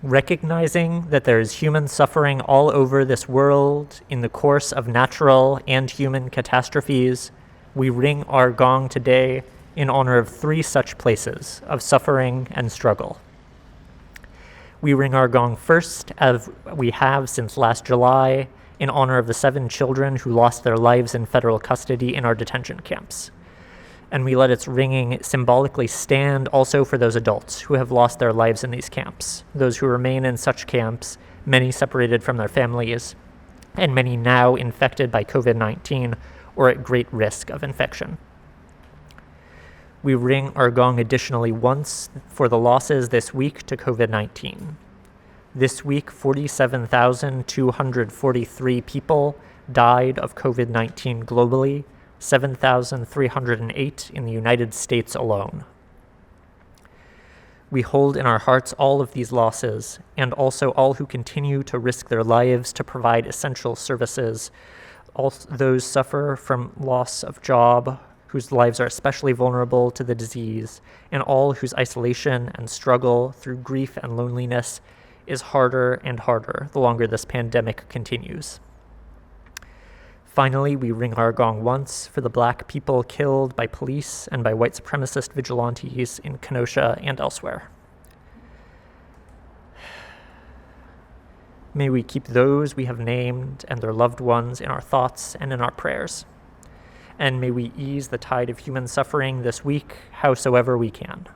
Recognizing that there is human suffering all over this world in the course of natural and human catastrophes, we ring our gong today in honor of 3 such places of suffering and struggle. We ring our gong first, as we have since last July, in honor of the 7 children who lost their lives in federal custody in our detention camps. And we let its ringing symbolically stand also for those adults who have lost their lives in these camps, those who remain in such camps, many separated from their families, and many now infected by COVID-19 or at great risk of infection. We ring our gong additionally once for the losses this week to COVID-19. This week, 47,243 people died of COVID-19 globally, 7,308 in the United States alone. We hold in our hearts all of these losses, and also all who continue to risk their lives to provide essential services. All those suffer from loss of job, whose lives are especially vulnerable to the disease, and all whose isolation and struggle through grief and loneliness is harder and harder the longer this pandemic continues. Finally, we ring our gong once for the Black people killed by police and by white supremacist vigilantes in Kenosha and elsewhere. May we keep those we have named and their loved ones in our thoughts and in our prayers. And may we ease the tide of human suffering this week, howsoever we can.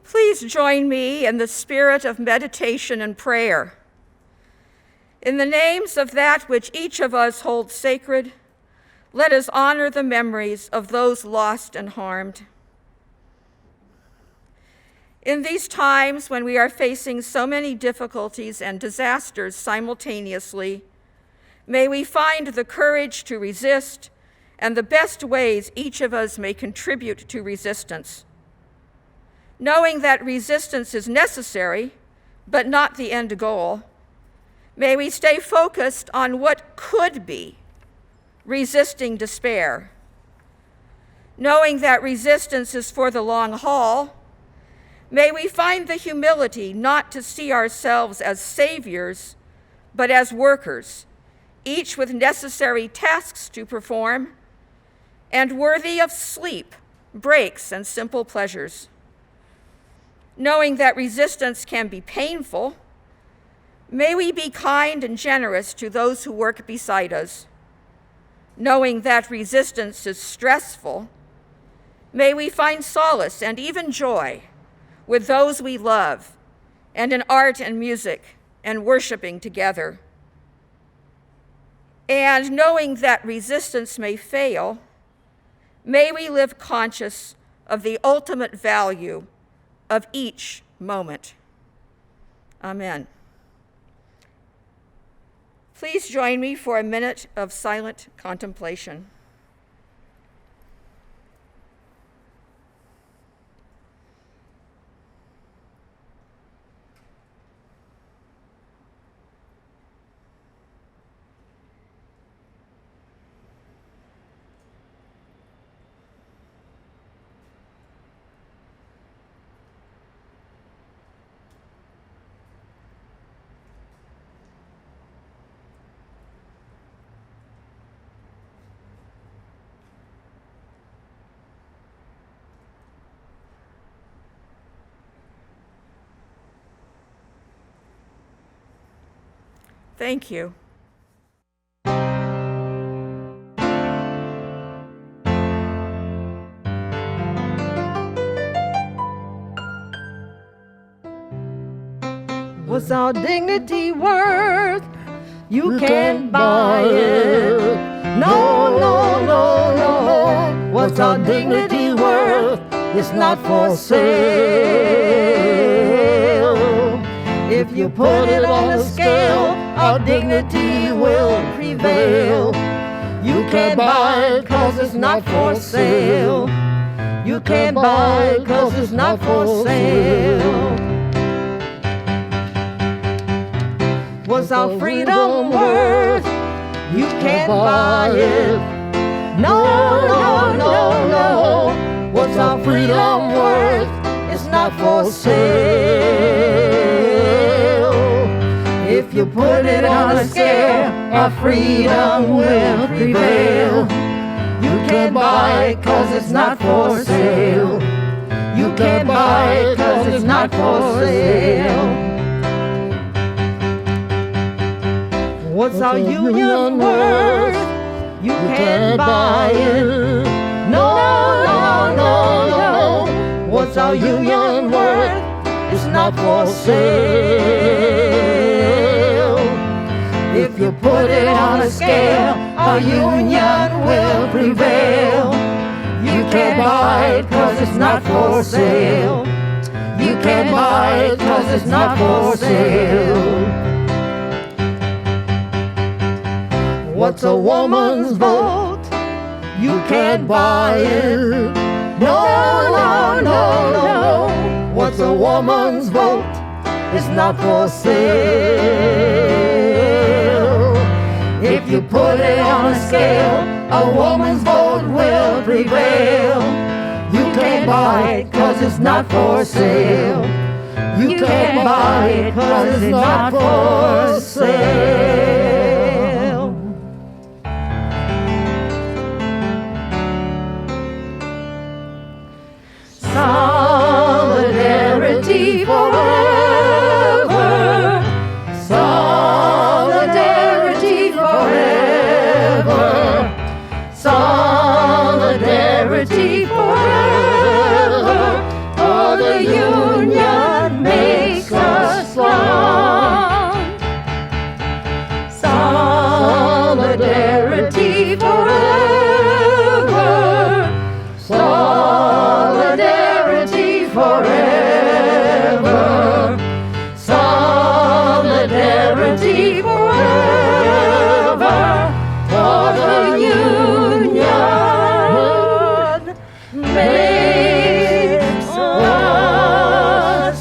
Please join me in the spirit of meditation and prayer. In the names of that which each of us holds sacred, let us honor the memories of those lost and harmed. In these times when we are facing so many difficulties and disasters simultaneously, may we find the courage to resist and the best ways each of us may contribute to resistance. Knowing that resistance is necessary, but not the end goal, may we stay focused on what could be, resisting despair. Knowing that resistance is for the long haul, may we find the humility not to see ourselves as saviors, but as workers, each with necessary tasks to perform, and worthy of sleep, breaks, and simple pleasures. Knowing that resistance can be painful, may we be kind and generous to those who work beside us. Knowing that resistance is stressful, may we find solace and even joy with those we love, and in art and music, and worshiping together. And knowing that resistance may fail, may we live conscious of the ultimate value of each moment. Amen. Please join me for a minute of silent contemplation. Thank you. What's our dignity worth? You can't buy it. No, no, no, no. What's our dignity worth? It's not for sale. If you put it on a scale, our dignity will prevail. You can't buy it 'cause it's not for sale. You can't buy it 'cause it's not for sale. What's our freedom worth? You can't buy it. No, no, no, no. What's our freedom worth? It's not for sale. If you put it on a scale, our freedom will prevail. You can't buy it 'cause it's not for sale. You can't buy it 'cause it's not for sale. What's our union worth? You can't buy it. No, no, no, no. What's our union worth? It's not for sale. If you put it on a scale, our union will prevail. You can't buy it 'cause it's not for sale. You can't buy it 'cause it's not for sale. What's a woman's vote? You can't buy it. No, no, no, no. What's a woman's vote? It's not for sale. If you put it on a scale, a woman's vote will prevail. You can't buy it 'cause it's not for sale. You can't buy it 'cause it's not for sale. Solidarity forever. Solidarity forever. Solidarity forever. For the union makes us strong. Solidarity forever. Solidarity forever. Solidarity forever. For the union makes us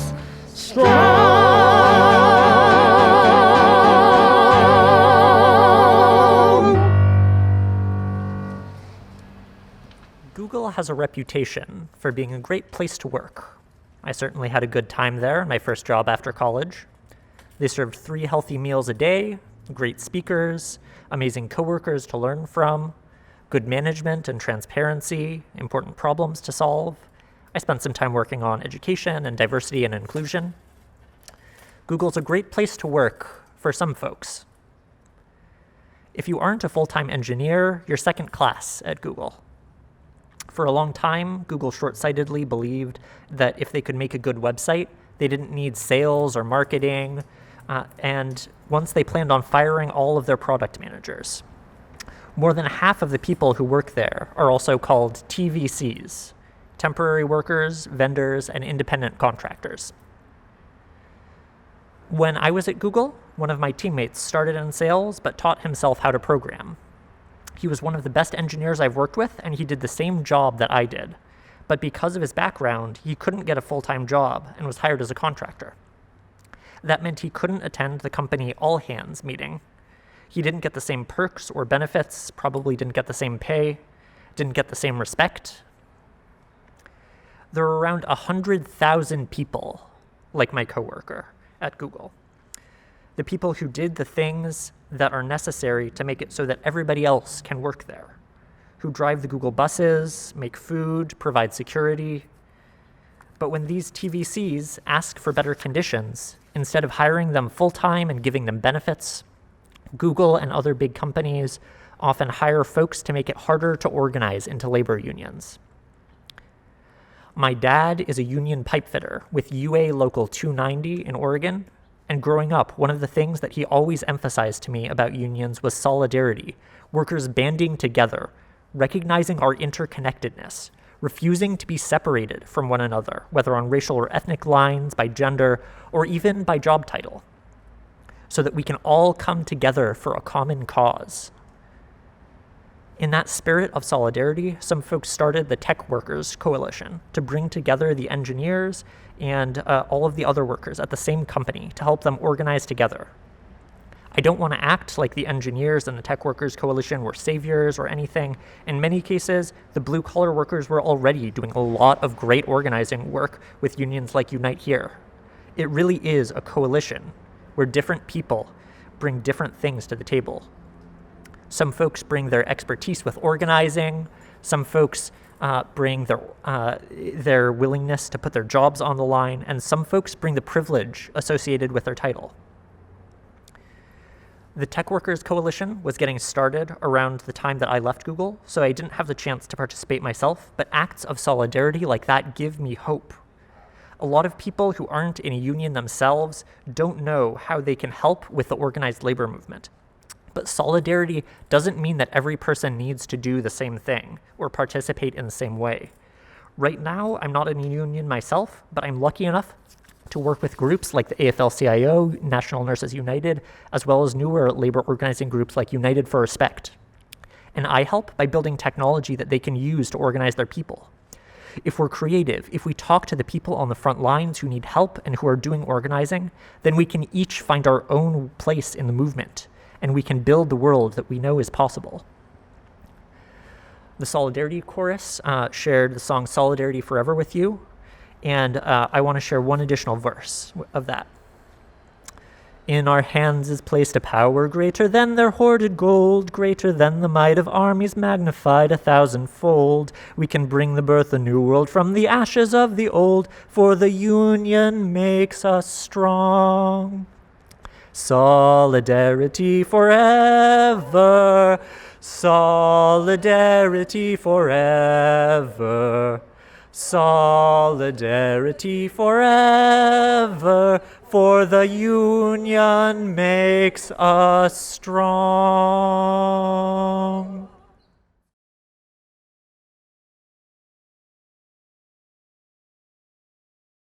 strong. Google has a reputation for being a great place to work. I certainly had a good time there, my first job after college. They served 3 healthy meals a day, great speakers, amazing coworkers to learn from, good management and transparency, important problems to solve. I spent some time working on education and diversity and inclusion. Google's a great place to work for some folks. If you aren't a full-time engineer, you're second class at Google. For a long time, Google short-sightedly believed that if they could make a good website, they didn't need sales or marketing, and once they planned on firing all of their product managers. More than half of the people who work there are also called TVCs, temporary workers, vendors, and independent contractors. When I was at Google, one of my teammates started in sales but taught himself how to program. He was one of the best engineers I've worked with, and he did the same job that I did. But because of his background, he couldn't get a full-time job and was hired as a contractor. That meant he couldn't attend the company all-hands meeting. He didn't get the same perks or benefits, probably didn't get the same pay, didn't get the same respect. There are around 100,000 people like my coworker at Google. The people who did the things that are necessary to make it so that everybody else can work there, who drive the Google buses, make food, provide security. But when these TVCs ask for better conditions, instead of hiring them full-time and giving them benefits, Google and other big companies often hire folks to make it harder to organize into labor unions. My dad is a union pipe fitter with UA Local 290 in Oregon. And growing up, one of the things that he always emphasized to me about unions was solidarity, workers banding together, recognizing our interconnectedness, refusing to be separated from one another, whether on racial or ethnic lines, by gender, or even by job title, so that we can all come together for a common cause. In that spirit of solidarity, some folks started the Tech Workers Coalition to bring together the engineers and all of the other workers at the same company to help them organize together. I don't want to act like the engineers and the Tech Workers Coalition were saviors or anything. In many cases, the blue-collar workers were already doing a lot of great organizing work with unions like Unite Here. It really is a coalition where different people bring different things to the table. Some folks bring their expertise with organizing. Some folks bring their willingness to put their jobs on the line. And some folks bring the privilege associated with their title. The Tech Workers Coalition was getting started around the time that I left Google, so I didn't have the chance to participate myself, but acts of solidarity like that give me hope. A lot of people who aren't in a union themselves don't know how they can help with the organized labor movement. But solidarity doesn't mean that every person needs to do the same thing or participate in the same way. Right now, I'm not in a union myself, but I'm lucky enough to work with groups like the AFL-CIO, National Nurses United, as well as newer labor organizing groups like United for Respect. And I help by building technology that they can use to organize their people. If we're creative, if we talk to the people on the front lines who need help and who are doing organizing, then we can each find our own place in the movement, and we can build the world that we know is possible. The Solidarity Chorus shared the song Solidarity Forever with you, and I want to share one additional verse of that. In our hands is placed a power greater than their hoarded gold, greater than the might of armies magnified 1,000-fold. We can bring the birth of a new world from the ashes of the old, for the union makes us strong. Solidarity forever, solidarity forever, solidarity forever, for the union makes us strong.